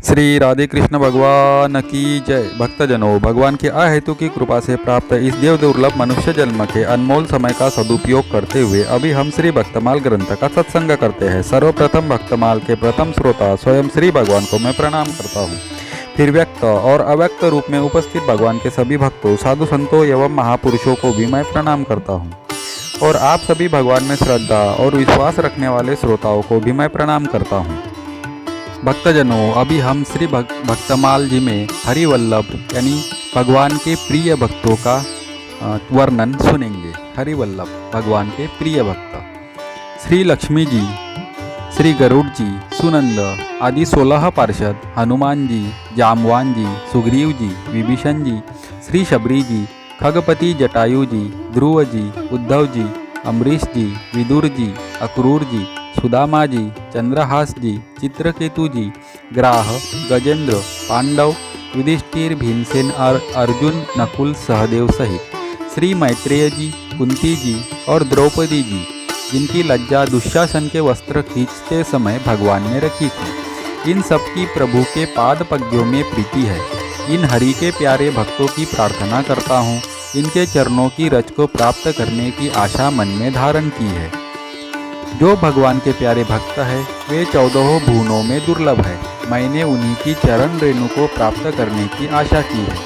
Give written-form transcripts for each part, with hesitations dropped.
श्री राधे कृष्ण भगवान की जय। भक्तजनों, भगवान की अहेतु की कृपा से प्राप्त इस देव दुर्लभ मनुष्य जन्म के अनमोल समय का सदुपयोग करते हुए अभी हम श्री भक्तमाल ग्रंथ का सत्संग करते हैं। सर्वप्रथम भक्तमाल के प्रथम श्रोता स्वयं श्री भगवान को मैं प्रणाम करता हूँ। फिर व्यक्त और अव्यक्त रूप में उपस्थित भगवान के सभी भक्तों, साधु संतों एवं महापुरुषों को भी मैं प्रणाम करता हूँ। और आप सभी भगवान में श्रद्धा और विश्वास रखने वाले श्रोताओं को भी मैं प्रणाम करता हूँ। भक्तजनों, अभी हम श्री भक्तमाल जी में हरिवल्लभ यानी भगवान के प्रिय भक्तों का वर्णन सुनेंगे। हरिवल्लभ भगवान के प्रिय भक्त श्री लक्ष्मी जी, श्री गरुड़ जी, सुनंद आदि 16 पार्षद, हनुमान जी, जामवान जी, सुग्रीव जी, विभीषण जी, श्री शबरी जी, खगपति जटायु जी, ध्रुव जी, उद्धव जी, अम्बरीश जी, विदुर जी, अक्रूर जी, सुदामा जी, चंद्रहास जी, चित्रकेतु जी, ग्राह, गजेंद्र, पांडव, युधिष्ठिर, भीमसेन और अर्जुन, नकुल, सहदेव सहित श्री मैत्रेय जी, कुंती जी और द्रौपदी जी, जिनकी लज्जा दुशासन के वस्त्र खींचते समय भगवान ने रखी थी। इन सबकी प्रभु के पाद पद्यों में प्रीति है। इन हरि के प्यारे भक्तों की प्रार्थना करता हूँ। इनके चरणों की रज को प्राप्त करने की आशा मन में धारण की है। जो भगवान के प्यारे भक्त है वे 14 भुवनों में दुर्लभ है। मैंने उन्हीं की चरण रेणु को प्राप्त करने की आशा की है।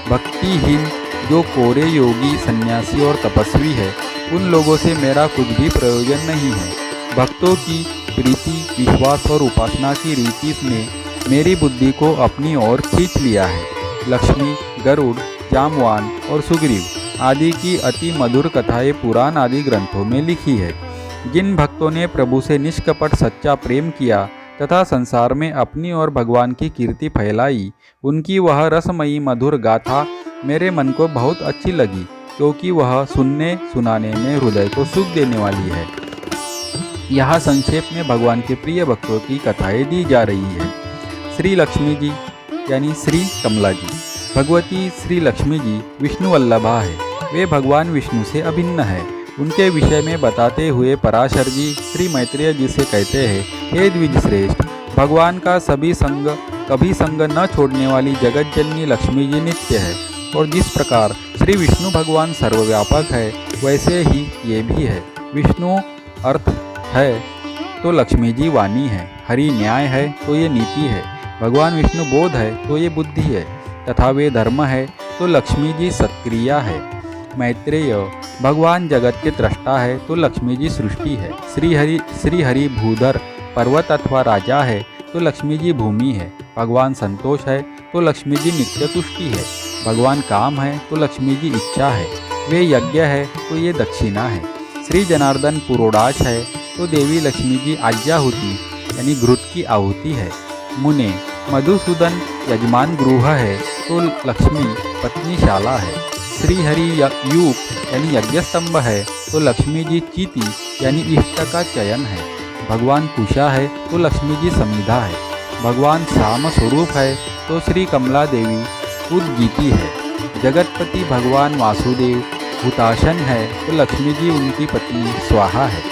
भक्तिहीन जो कोरे योगी, सन्यासी और तपस्वी है, उन लोगों से मेरा कुछ भी प्रयोजन नहीं है। भक्तों की प्रीति, विश्वास और उपासना की रीति ने मेरी बुद्धि को अपनी ओर खींच लिया है। लक्ष्मी, गरुड़, जामवान और सुग्रीव आदि की अति मधुर कथाएं पुराण आदि ग्रंथों में लिखी है। जिन भक्तों ने प्रभु से निष्कपट सच्चा प्रेम किया तथा संसार में अपनी और भगवान की कीर्ति फैलाई, उनकी वह रसमयी मधुर गाथा मेरे मन को बहुत अच्छी लगी, क्योंकि वह सुनने सुनाने में हृदय को सुख देने वाली है। यहाँ संक्षेप में भगवान के प्रिय भक्तों की कथाएं दी जा रही है। श्री लक्ष्मी जी यानी श्री कमला जी। भगवती श्री लक्ष्मी जी विष्णु वल्लभा है। वे भगवान विष्णु से अभिन्न है। उनके विषय में बताते हुए पराशर जी श्री मैत्रेय जी से कहते हैं, हे द्विज श्रेष्ठ, भगवान का कभी संग न छोड़ने वाली जगत जननी लक्ष्मी जी नित्य है। और जिस प्रकार श्री विष्णु भगवान सर्वव्यापक है, वैसे ही ये भी है। विष्णु अर्थ है तो लक्ष्मी जी वाणी है। हरि न्याय है तो ये नीति है। भगवान विष्णु बोध है तो ये बुद्धि है, तथा वे धर्म है तो लक्ष्मी जी सत्क्रिया है। मैत्रेय भगवान जगत के दृष्टा है तो लक्ष्मी जी सृष्टि है। श्री हरि भूधर पर्वत अथवा राजा है तो लक्ष्मी जी भूमि है। भगवान संतोष है तो लक्ष्मी जी नित्य तुष्टि है। भगवान काम है तो लक्ष्मी जी इच्छा है। वे यज्ञ है तो ये दक्षिणा है। श्री जनार्दन पुरोडाश है तो देवी लक्ष्मी जी आज्ञाहुति यानी घृत की आहुति है। मुने मधुसूदन यजमान गृह है तो लक्ष्मी पत्नीशाला है। श्री हरि यूप यानी यज्ञस्तंभ है तो लक्ष्मी जी चीति यानी इष्ट का चयन है। भगवान कुशा है तो लक्ष्मी जी समिधा है। भगवान श्याम स्वरूप है तो श्री कमला देवी उद्गीति है। जगतपति भगवान वासुदेव हुताशन है तो लक्ष्मी जी उनकी पत्नी स्वाहा है।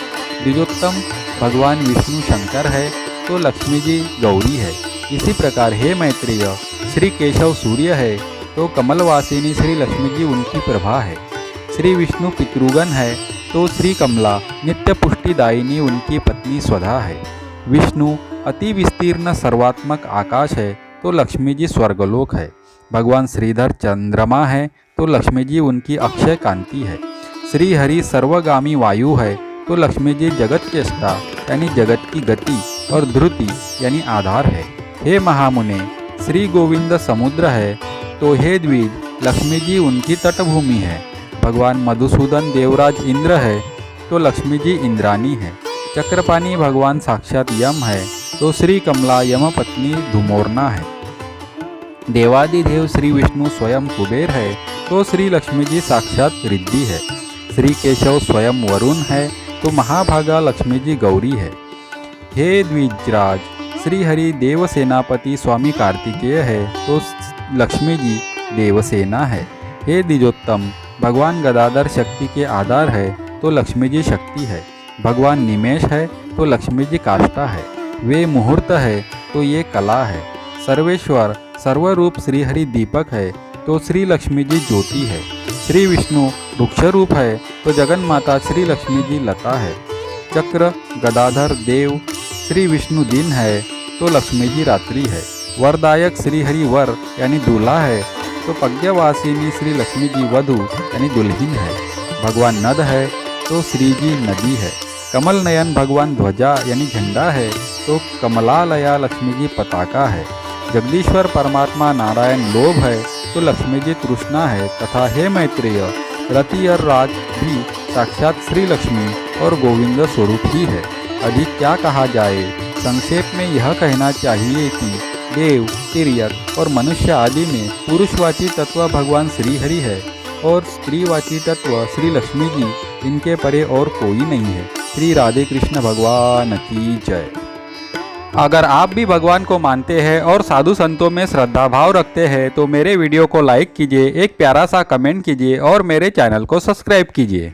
द्विजोत्तम भगवान विष्णु शंकर है तो लक्ष्मी जी गौरी है। इसी प्रकार हे मैत्रेय, श्री केशव सूर्य है तो कमलवासिनी श्री लक्ष्मी जी उनकी प्रभा है। श्री विष्णु पितृगण है तो श्री कमला नित्य पुष्टिदायिनी उनकी पत्नी स्वधा है। विष्णु अति विस्तीर्ण सर्वात्मक आकाश है तो लक्ष्मी जी स्वर्गलोक है। भगवान श्रीधर चंद्रमा है तो लक्ष्मी जी उनकी अक्षय कांति है। श्री हरि सर्वगामी वायु है तो लक्ष्मी जी जगत चेष्टा यानी जगत की गति और ध्रुति यानी आधार है। हे महामुने, श्री गोविंद समुद्र है तो हे द्विज, लक्ष्मी जी उनकी तटभूमि है। भगवान मधुसूदन देवराज इंद्र है तो लक्ष्मी जी इंद्रानी है। चक्रपाणी भगवान साक्षात यम है तो श्री कमला यम पत्नी धुमोरना है। देवादिदेव श्री विष्णु स्वयं कुबेर है तो श्री लक्ष्मी जी साक्षात रिद्धि है। श्री केशव स्वयं वरुण है तो महाभागा लक्ष्मी जी गौरी है। हे द्विजराज, श्री हरि देवसेनापति स्वामी कार्तिकेय है तो लक्ष्मी जी देवसेना है। हे द्विजोत्तम, भगवान गदाधर शक्ति के आधार है तो लक्ष्मी जी शक्ति है। भगवान निमेष है तो लक्ष्मी जी काष्ठा है। वे मुहूर्त है तो ये कला है। सर्वेश्वर सर्वरूप श्री हरि दीपक है तो श्री लक्ष्मी जी ज्योति है। श्री विष्णु वृक्ष रूप है तो जगन माता श्री लक्ष्मी जी लता है। चक्र गदाधर देव श्री विष्णु दिन है तो लक्ष्मी जी रात्रि है। वरदायक श्री हरि वर यानी दूल्हा है तो पज्ञवासिनी श्री लक्ष्मी जी वधु यानी दुल्हिन है। भगवान नद है तो श्री जी नदी है। कमल नयन भगवान ध्वजा यानी झंडा है तो कमलालया लक्ष्मी जी पताका है। जगदीश्वर परमात्मा नारायण लोभ है तो लक्ष्मी जी तृष्णा है तथा हे मैत्रेय रति और राज भी साक्षात श्री लक्ष्मी और गोविंद स्वरूप ही है। अधिक क्या कहा जाए, संक्षेप में यह कहना चाहिए कि देव तिर्यक और मनुष्य आदि में पुरुषवाची तत्व भगवान श्री हरि है और स्त्रीवाची तत्व श्री लक्ष्मी जी, इनके परे और कोई नहीं है। श्री राधे कृष्ण भगवान की जय। अगर आप भी भगवान को मानते हैं और साधु संतों में श्रद्धा भाव रखते हैं तो मेरे वीडियो को लाइक कीजिए, एक प्यारा सा कमेंट कीजिए और मेरे चैनल को सब्सक्राइब कीजिए।